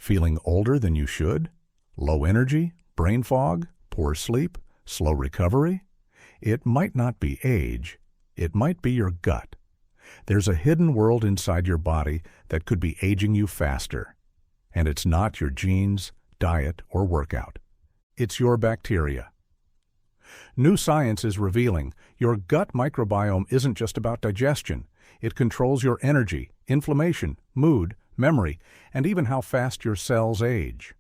Feeling older than you should? Low energy? Brain fog? Poor sleep? Slow recovery? It might not be age. It might be your gut. There's a hidden world inside your body that could be aging you faster. And it's not your genes, diet, or workout. It's your bacteria. New science is revealing your gut microbiome isn't just about digestion. It controls your energy, inflammation, mood, memory, and even how fast your cells age.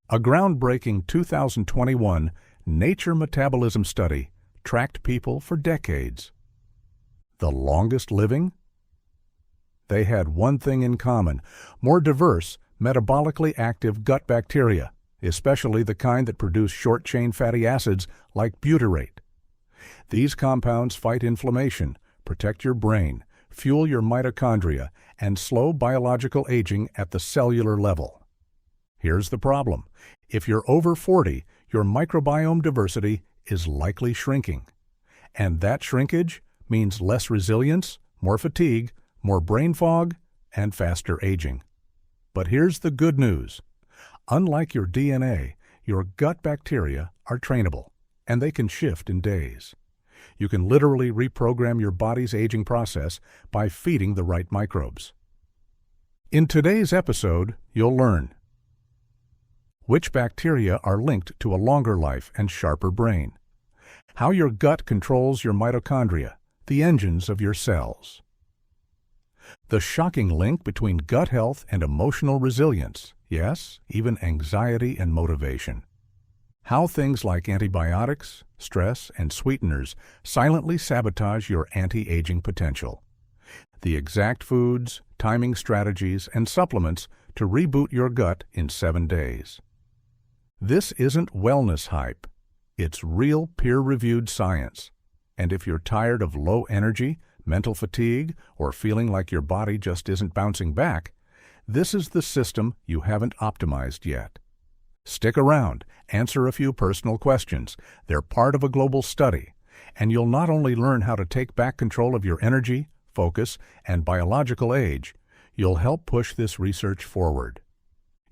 A groundbreaking 2021 Nature Metabolism study tracked people for decades. The longest living? They had one thing in common: more diverse, metabolically active gut bacteria, especially the kind that produce short-chain fatty acids like butyrate. These compounds fight inflammation, protect your brain, fuel your mitochondria, and slow biological aging at the cellular level. Here's the problem. If you're over 40, your microbiome diversity is likely shrinking. And that shrinkage means less resilience, more fatigue, more brain fog, and faster aging. But here's the good news. Unlike your DNA, your gut bacteria are trainable, and they can shift in days. You can literally reprogram your body's aging process by feeding the right microbes. In today's episode, you'll learn which bacteria are linked to a longer life and sharper brain, how your gut controls your mitochondria, the engines of your cells, the shocking link between gut health and emotional resilience, yes, even anxiety and motivation, how things like antibiotics, stress, and sweeteners silently sabotage your anti-aging potential, the exact foods, timing strategies, and supplements to reboot your gut in 7 days. This isn't wellness hype. It's real peer-reviewed science. And if you're tired of low energy, mental fatigue, or feeling like your body just isn't bouncing back, this is the system you haven't optimized yet. Stick around, answer a few personal questions. They're part of a global study, and you'll not only learn how to take back control of your energy, focus, and biological age, you'll help push this research forward.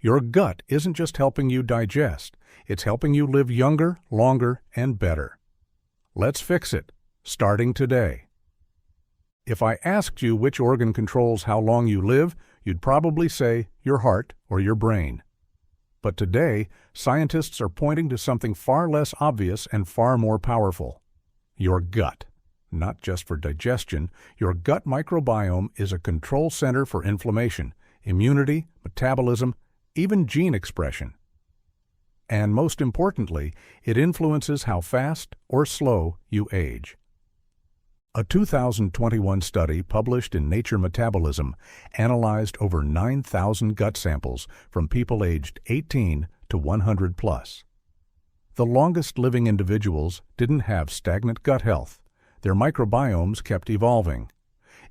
Your gut isn't just helping you digest, it's helping you live younger, longer, and better. Let's fix it, starting today. If I asked you which organ controls how long you live, you'd probably say your heart or your brain. But today, scientists are pointing to something far less obvious and far more powerful: your gut. Not just for digestion, your gut microbiome is a control center for inflammation, immunity, metabolism, even gene expression. And most importantly, it influences how fast or slow you age. A 2021 study published in Nature Metabolism analyzed over 9,000 gut samples from people aged 18 to 100 plus. The longest living individuals didn't have stagnant gut health. Their microbiomes kept evolving.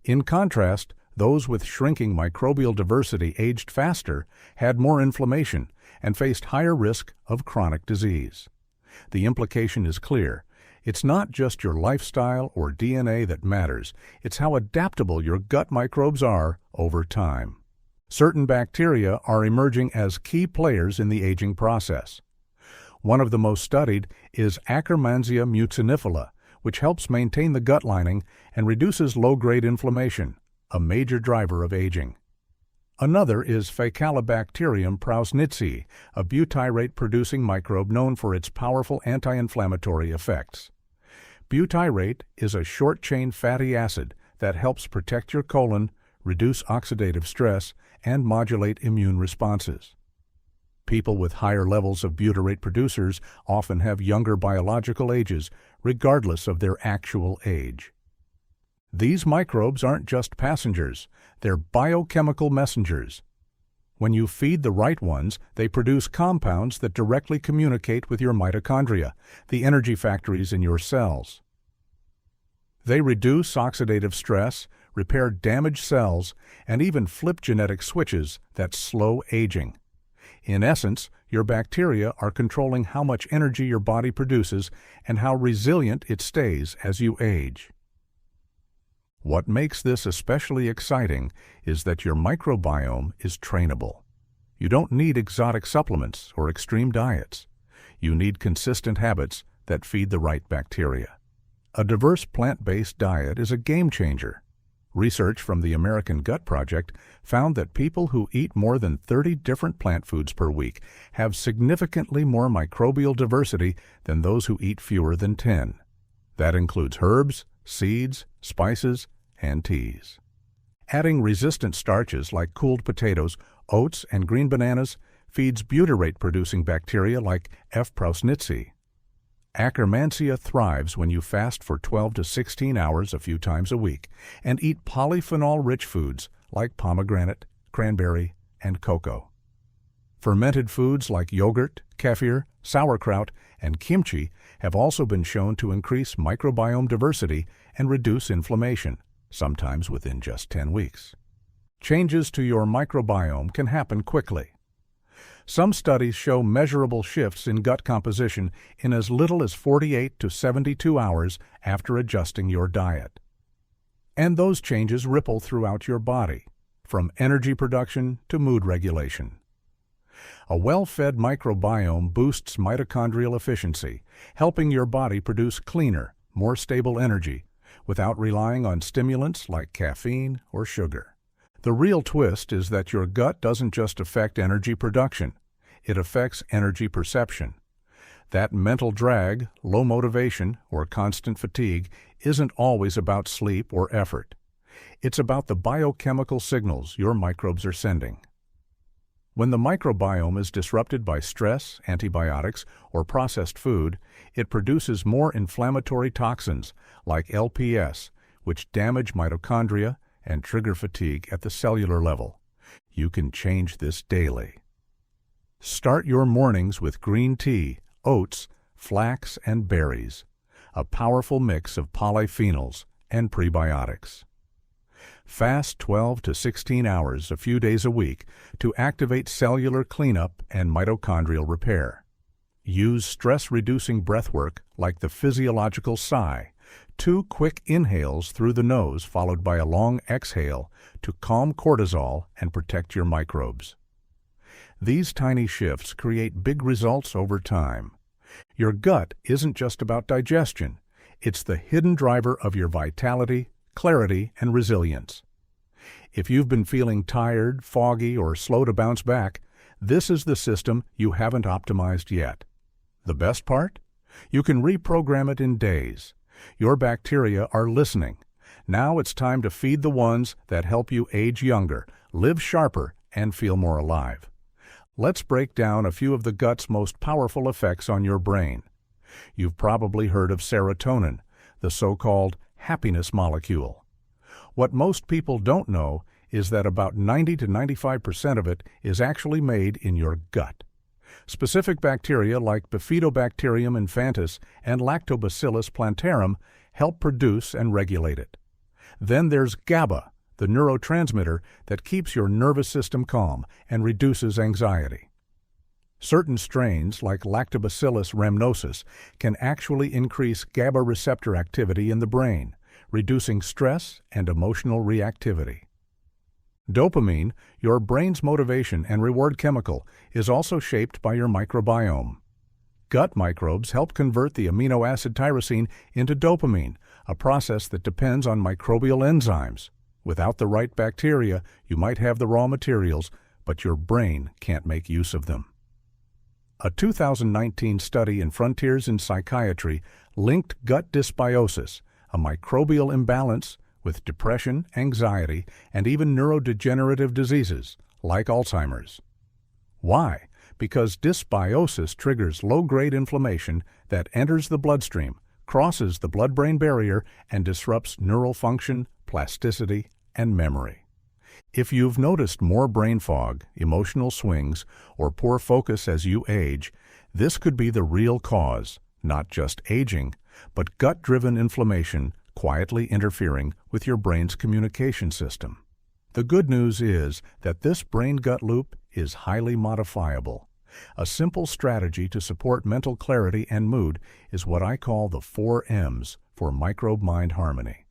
In contrast, those with shrinking microbial diversity aged faster, had more inflammation, and faced higher risk of chronic disease. The implication is clear. It's not just your lifestyle or DNA that matters, it's how adaptable your gut microbes are over time. Certain bacteria are emerging as key players in the aging process. One of the most studied is Akkermansia mucinifila, which helps maintain the gut lining and reduces low-grade inflammation, a major driver of aging. Another is Faecalibacterium prausnitzii, a butyrate-producing microbe known for its powerful anti-inflammatory effects. Butyrate is a short-chain fatty acid that helps protect your colon, reduce oxidative stress, and modulate immune responses. People with higher levels of butyrate producers often have younger biological ages, regardless of their actual age. These microbes aren't just passengers, they're biochemical messengers. When you feed the right ones, they produce compounds that directly communicate with your mitochondria, the energy factories in your cells. They reduce oxidative stress, repair damaged cells, and even flip genetic switches that slow aging. In essence, your bacteria are controlling how much energy your body produces and how resilient it stays as you age. What makes this especially exciting is that your microbiome is trainable. You don't need exotic supplements or extreme diets. You need consistent habits that feed the right bacteria. A diverse plant-based diet is a game changer. Research from the American Gut Project found that people who eat more than 30 different plant foods per week have significantly more microbial diversity than those who eat fewer than 10. That includes herbs, seeds, spices, and teas. Adding resistant starches like cooled potatoes, oats, and green bananas feeds butyrate-producing bacteria like F. prausnitzii. Akkermansia thrives when you fast for 12 to 16 hours a few times a week and eat polyphenol-rich foods like pomegranate, cranberry, and cocoa. Fermented foods like yogurt, kefir, sauerkraut, and kimchi have also been shown to increase microbiome diversity and reduce inflammation, sometimes within just 10 weeks. Changes to your microbiome can happen quickly. Some studies show measurable shifts in gut composition in as little as 48 to 72 hours after adjusting your diet. And those changes ripple throughout your body, from energy production to mood regulation. A well-fed microbiome boosts mitochondrial efficiency, helping your body produce cleaner, more stable energy without relying on stimulants like caffeine or sugar. The real twist is that your gut doesn't just affect energy production, it affects energy perception. That mental drag, low motivation, or constant fatigue isn't always about sleep or effort. It's about the biochemical signals your microbes are sending. When the microbiome is disrupted by stress, antibiotics, or processed food, it produces more inflammatory toxins like LPS, which damage mitochondria and trigger fatigue at the cellular level. You can change this daily. Start your mornings with green tea, oats, flax, and berries, a powerful mix of polyphenols and prebiotics. Fast 12 to 16 hours a few days a week to activate cellular cleanup and mitochondrial repair. Use stress-reducing breathwork like the physiological sigh, 2 quick inhales through the nose followed by a long exhale to calm cortisol and protect your microbes. These tiny shifts create big results over time. Your gut isn't just about digestion. It's the hidden driver of your vitality, clarity, and resilience. If you've been feeling tired, foggy, or slow to bounce back, this is the system you haven't optimized yet. The best part? You can reprogram it in days. Your bacteria are listening. Now it's time to feed the ones that help you age younger, live sharper, and feel more alive. Let's break down a few of the gut's most powerful effects on your brain. You've probably heard of serotonin, the so-called happiness molecule. What most people don't know is that about 90 to 95% of it is actually made in your gut. Specific bacteria like Bifidobacterium infantis and Lactobacillus plantarum help produce and regulate it. Then there's GABA, the neurotransmitter that keeps your nervous system calm and reduces anxiety. Certain strains, like Lactobacillus rhamnosus, can actually increase GABA receptor activity in the brain, reducing stress and emotional reactivity. Dopamine, your brain's motivation and reward chemical, is also shaped by your microbiome. Gut microbes help convert the amino acid tyrosine into dopamine, a process that depends on microbial enzymes. Without the right bacteria, you might have the raw materials, but your brain can't make use of them. A 2019 study in Frontiers in Psychiatry linked gut dysbiosis, a microbial imbalance, with depression, anxiety, and even neurodegenerative diseases, like Alzheimer's. Why? Because dysbiosis triggers low-grade inflammation that enters the bloodstream, crosses the blood-brain barrier, and disrupts neural function, plasticity, and memory. If you've noticed more brain fog, emotional swings, or poor focus as you age, this could be the real cause, not just aging, but gut-driven inflammation quietly interfering with your brain's communication system. The good news is that this brain-gut loop is highly modifiable. A simple strategy to support mental clarity and mood is what I call the 4 M's for microbe-mind harmony.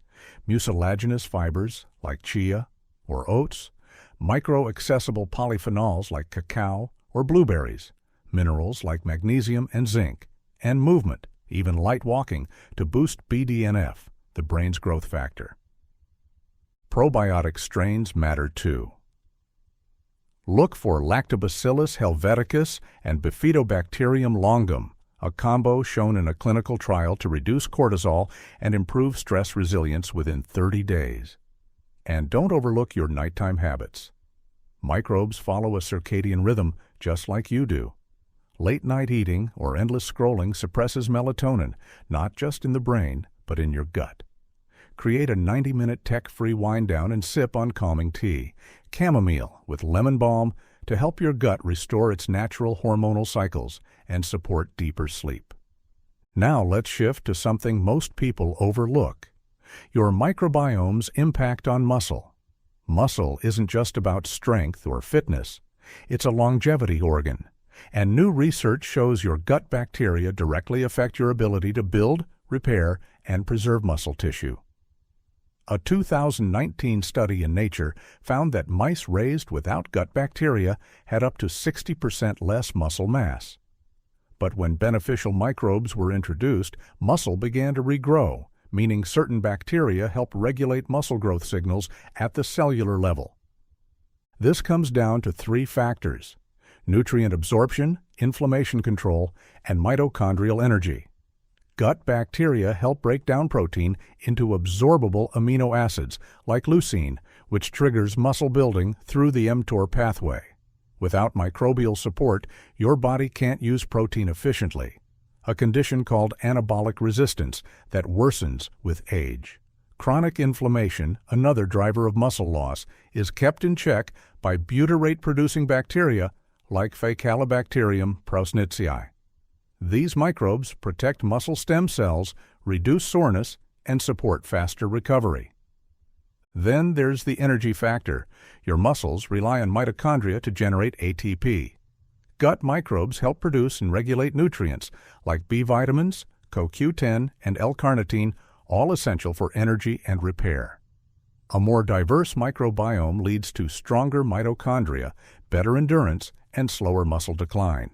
Mucilaginous fibers like chia or oats, micro-accessible polyphenols like cacao or blueberries, minerals like magnesium and zinc, and movement, even light walking, to boost BDNF, the brain's growth factor. Probiotic strains matter too. Look for Lactobacillus helveticus and Bifidobacterium longum, a combo shown in a clinical trial to reduce cortisol and improve stress resilience within 30 days. And don't overlook your nighttime habits. Microbes follow a circadian rhythm just like you do. Late-night eating or endless scrolling suppresses melatonin, not just in the brain, but in your gut. Create a 90-minute tech-free wind-down and sip on calming tea, chamomile with lemon balm, to help your gut restore its natural hormonal cycles and support deeper sleep. Now let's shift to something most people overlook: your microbiome's impact on muscle. Muscle isn't just about strength or fitness. It's a longevity organ, and new research shows your gut bacteria directly affect your ability to build, repair, and preserve muscle tissue. A 2019 study in Nature found that mice raised without gut bacteria had up to 60% less muscle mass. But when beneficial microbes were introduced, muscle began to regrow, meaning certain bacteria help regulate muscle growth signals at the cellular level. This comes down to 3 factors: nutrient absorption, inflammation control, and mitochondrial energy. Gut bacteria help break down protein into absorbable amino acids, like leucine, which triggers muscle building through the mTOR pathway. Without microbial support, your body can't use protein efficiently, a condition called anabolic resistance that worsens with age. Chronic inflammation, another driver of muscle loss, is kept in check by butyrate-producing bacteria like Faecalibacterium prausnitzii. These microbes protect muscle stem cells, reduce soreness, and support faster recovery. Then there's the energy factor. Your muscles rely on mitochondria to generate ATP. Gut microbes help produce and regulate nutrients like B vitamins, CoQ10, and L-carnitine, all essential for energy and repair. A more diverse microbiome leads to stronger mitochondria, better endurance, and slower muscle decline.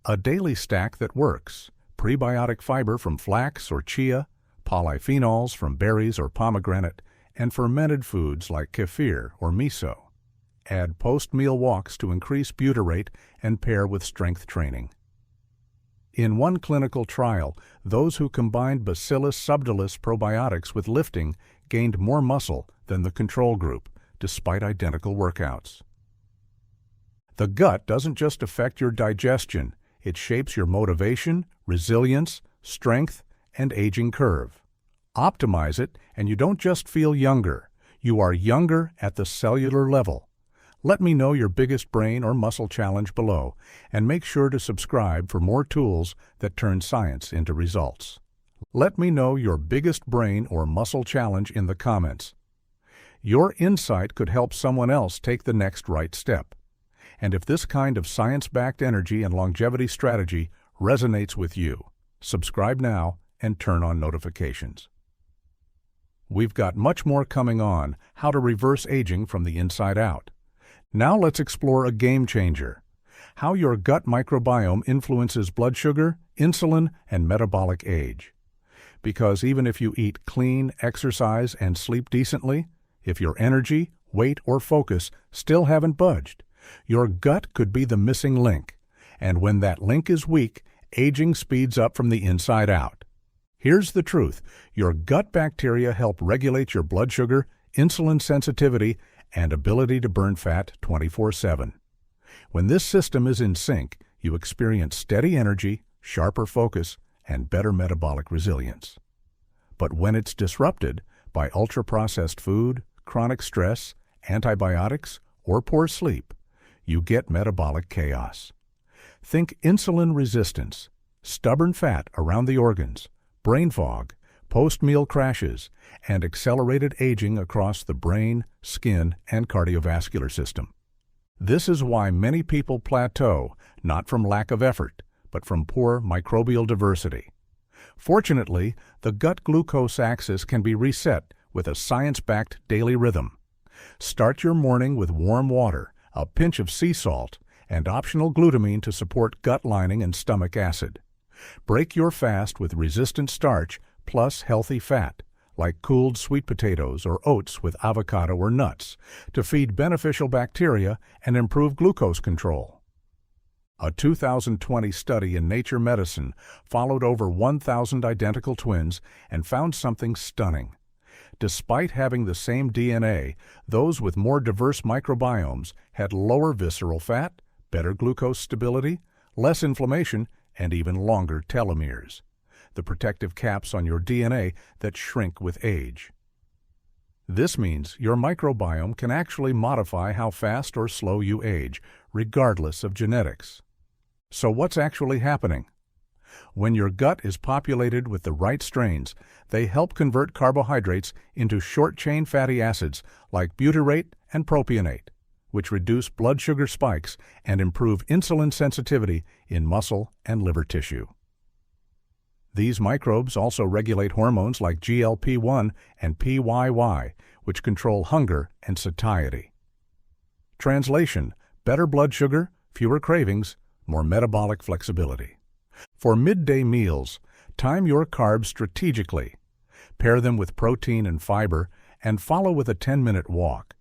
A daily stack that works: prebiotic fiber from flax or chia, polyphenols from berries or pomegranate, and fermented foods like kefir or miso. Add post-meal walks to increase butyrate and pair with strength training. In one clinical trial, those who combined Bacillus subtilis probiotics with lifting gained more muscle than the control group, despite identical workouts. The gut doesn't just affect your digestion. It shapes your motivation, resilience, strength, and aging curve. Optimize it, and you don't just feel younger. You are younger at the cellular level. Let me know your biggest brain or muscle challenge below, and make sure to subscribe for more tools that turn science into results. Let me know your biggest brain or muscle challenge in the comments. Your insight could help someone else take the next right step. And if this kind of science-backed energy and longevity strategy resonates with you, subscribe now and turn on notifications. We've got much more coming on how to reverse aging from the inside out. Now let's explore a game changer: how your gut microbiome influences blood sugar, insulin, and metabolic age. Because even if you eat clean, exercise, and sleep decently, if your energy, weight, or focus still haven't budged, your gut could be the missing link, and when that link is weak, aging speeds up from the inside out. Here's the truth: your gut bacteria help regulate your blood sugar, insulin sensitivity, and ability to burn fat 24/7. When this system is in sync, you experience steady energy, sharper focus, and better metabolic resilience. But when it's disrupted by ultra-processed food, chronic stress, antibiotics, or poor sleep, you get metabolic chaos. Think insulin resistance, stubborn fat around the organs, brain fog, post-meal crashes, and accelerated aging across the brain, skin, and cardiovascular system. This is why many people plateau, not from lack of effort, but from poor microbial diversity. Fortunately, the gut glucose axis can be reset with a science-backed daily rhythm. Start your morning with warm water, a pinch of sea salt, and optional glutamine to support gut lining and stomach acid. Break your fast with resistant starch plus healthy fat, like cooled sweet potatoes or oats with avocado or nuts, to feed beneficial bacteria and improve glucose control. A 2020 study in Nature Medicine followed over 1,000 identical twins and found something stunning. Despite having the same DNA, those with more diverse microbiomes had lower visceral fat, better glucose stability, less inflammation, and even longer telomeres, the protective caps on your DNA that shrink with age. This means your microbiome can actually modify how fast or slow you age, regardless of genetics. So what's actually happening? When your gut is populated with the right strains, they help convert carbohydrates into short-chain fatty acids like butyrate and propionate, which reduce blood sugar spikes and improve insulin sensitivity in muscle and liver tissue. These microbes also regulate hormones like GLP-1 and PYY, which control hunger and satiety. Translation: better blood sugar, fewer cravings, more metabolic flexibility. For midday meals, time your carbs strategically. Pair them with protein and fiber, and follow with a 10-minute walk.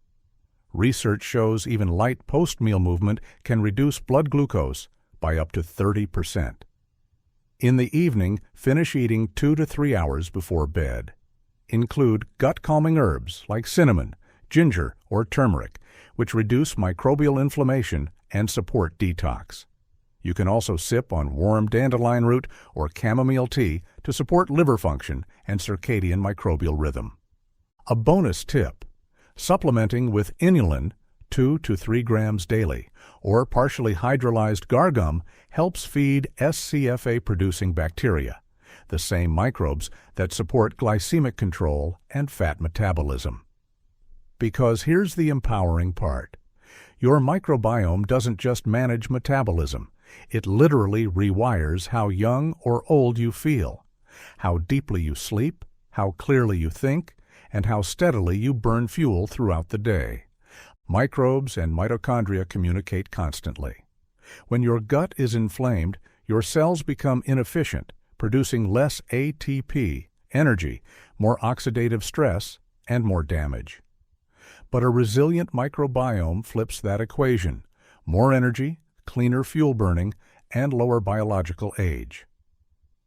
Research shows even light post-meal movement can reduce blood glucose by up to 30%. In the evening, finish eating 2 to 3 hours before bed. Include gut-calming herbs like cinnamon, ginger, or turmeric, which reduce microbial inflammation and support detox. You can also sip on warm dandelion root or chamomile tea to support liver function and circadian microbial rhythm. A bonus tip: supplementing with inulin 2 to 3 grams daily or partially hydrolyzed gargum helps feed SCFA-producing bacteria, the same microbes that support glycemic control and fat metabolism. Because here's the empowering part. Your microbiome doesn't just manage metabolism. It literally rewires how young or old you feel, how deeply you sleep, how clearly you think, and how steadily you burn fuel throughout the day. Microbes and mitochondria communicate constantly. When your gut is inflamed, your cells become inefficient, producing less ATP, energy, more oxidative stress, and more damage. But a resilient microbiome flips that equation: more energy, cleaner fuel burning, and lower biological age.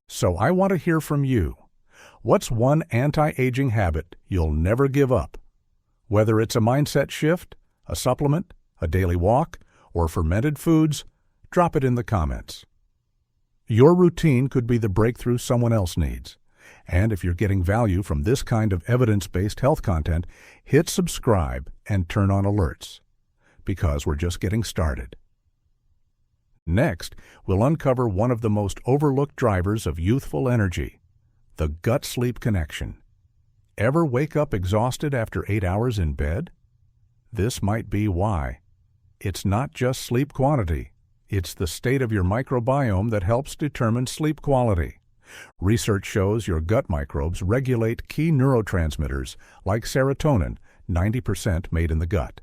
So I want to hear from you. What's one anti-aging habit you'll never give up? Whether it's a mindset shift, a supplement, a daily walk, or fermented foods, drop it in the comments. Your routine could be the breakthrough someone else needs. And if you're getting value from this kind of evidence-based health content, hit subscribe and turn on alerts, because we're just getting started. Next, we'll uncover one of the most overlooked drivers of youthful energy: the gut-sleep connection. Ever wake up exhausted after 8 hours in bed? This might be why. It's not just sleep quantity. It's the state of your microbiome that helps determine sleep quality. Research shows your gut microbes regulate key neurotransmitters like serotonin, 90% made in the gut;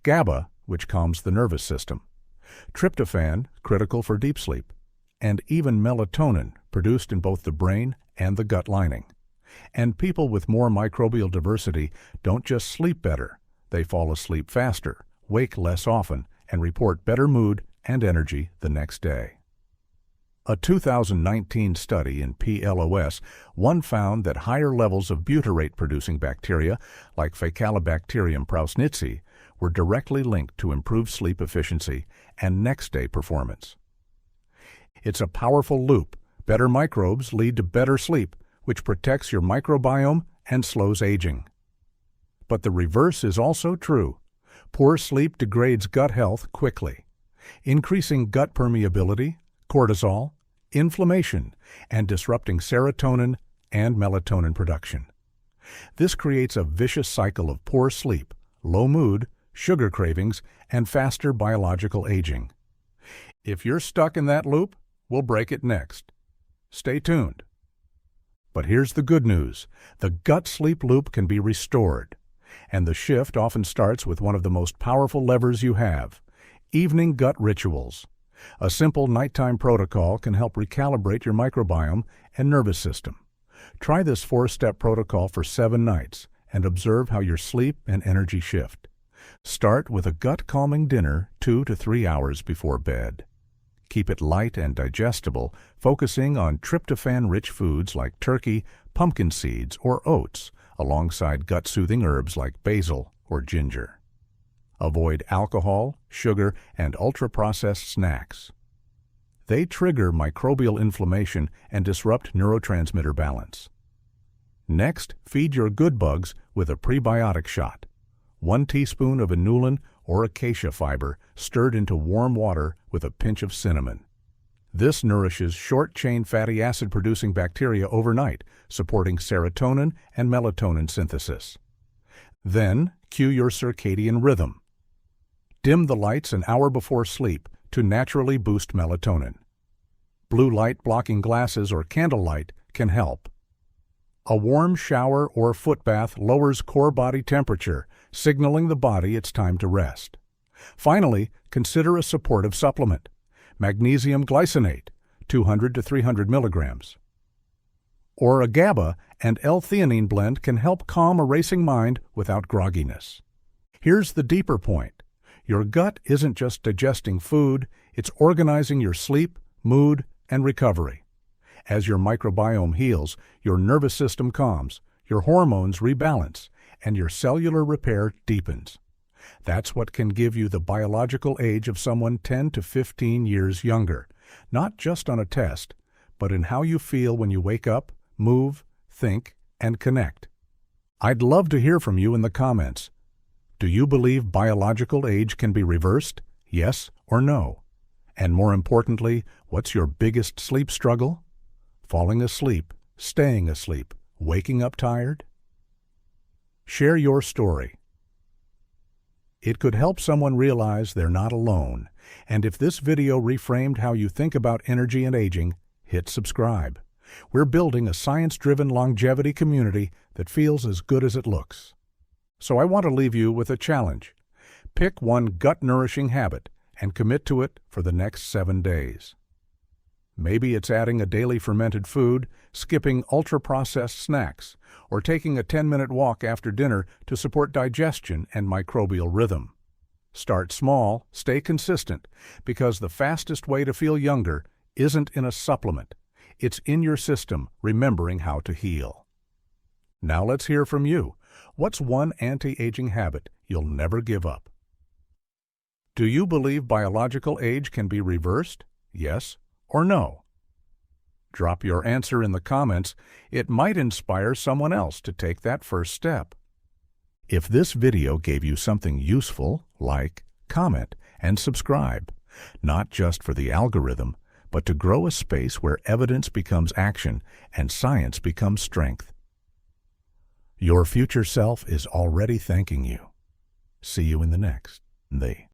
GABA, which calms the nervous system; tryptophan, critical for deep sleep; and even melatonin, produced in both the brain and the gut lining. And people with more microbial diversity don't just sleep better, they fall asleep faster, wake less often, and report better mood and energy the next day. A 2019 study in PLOS found that higher levels of butyrate-producing bacteria, like Faecalibacterium prausnitzii, were directly linked to improved sleep efficiency and next-day performance. It's a powerful loop. Better microbes lead to better sleep, which protects your microbiome and slows aging. But the reverse is also true. Poor sleep degrades gut health quickly, increasing gut permeability, cortisol, inflammation, and disrupting serotonin and melatonin production. This creates a vicious cycle of poor sleep, low mood, sugar cravings, and faster biological aging. If you're stuck in that loop, we'll break it next. Stay tuned. But here's the good news. The gut sleep loop can be restored. And the shift often starts with one of the most powerful levers you have: evening gut rituals. A simple nighttime protocol can help recalibrate your microbiome and nervous system. Try this 4-step protocol for 7 nights and observe how your sleep and energy shift. Start with a gut-calming dinner 2 to 3 hours before bed. Keep it light and digestible, focusing on tryptophan-rich foods like turkey, pumpkin seeds, or oats, alongside gut-soothing herbs like basil or ginger. Avoid alcohol, sugar, and ultra-processed snacks. They trigger microbial inflammation and disrupt neurotransmitter balance. Next, feed your good bugs with a prebiotic shot. 1 teaspoon of inulin or acacia fiber stirred into warm water with a pinch of cinnamon. This nourishes short-chain fatty acid-producing bacteria overnight, supporting serotonin and melatonin synthesis. Then, cue your circadian rhythm. Dim the lights an hour before sleep to naturally boost melatonin. Blue light blocking glasses or candlelight can help. A warm shower or foot bath lowers core body temperature, signaling the body it's time to rest. Finally, consider a supportive supplement: magnesium glycinate, 200 to 300 milligrams. Or a GABA and L-theanine blend can help calm a racing mind without grogginess. Here's the deeper point. Your gut isn't just digesting food, it's organizing your sleep, mood, and recovery. As your microbiome heals, your nervous system calms, your hormones rebalance, and your cellular repair deepens. That's what can give you the biological age of someone 10 to 15 years younger, not just on a test, but in how you feel when you wake up, move, think, and connect. I'd love to hear from you in the comments. Do you believe biological age can be reversed? Yes or no? And more importantly, what's your biggest sleep struggle? Falling asleep, staying asleep, waking up tired? Share your story. It could help someone realize they're not alone. And if this video reframed how you think about energy and aging, hit subscribe. We're building a science-driven longevity community that feels as good as it looks. So I want to leave you with a challenge. Pick one gut-nourishing habit and commit to it for the next 7 days. Maybe it's adding a daily fermented food, skipping ultra-processed snacks, or taking a 10-minute walk after dinner to support digestion and microbial rhythm. Start small, stay consistent, because the fastest way to feel younger isn't in a supplement. It's in your system remembering how to heal. Now let's hear from you. What's one anti-aging habit you'll never give up? Do you believe biological age can be reversed? Yes or no? Drop your answer in the comments. It might inspire someone else to take that first step. If this video gave you something useful, like, comment, and subscribe, not just for the algorithm, but to grow a space where evidence becomes action and science becomes strength. Your future self is already thanking you. See you in the next.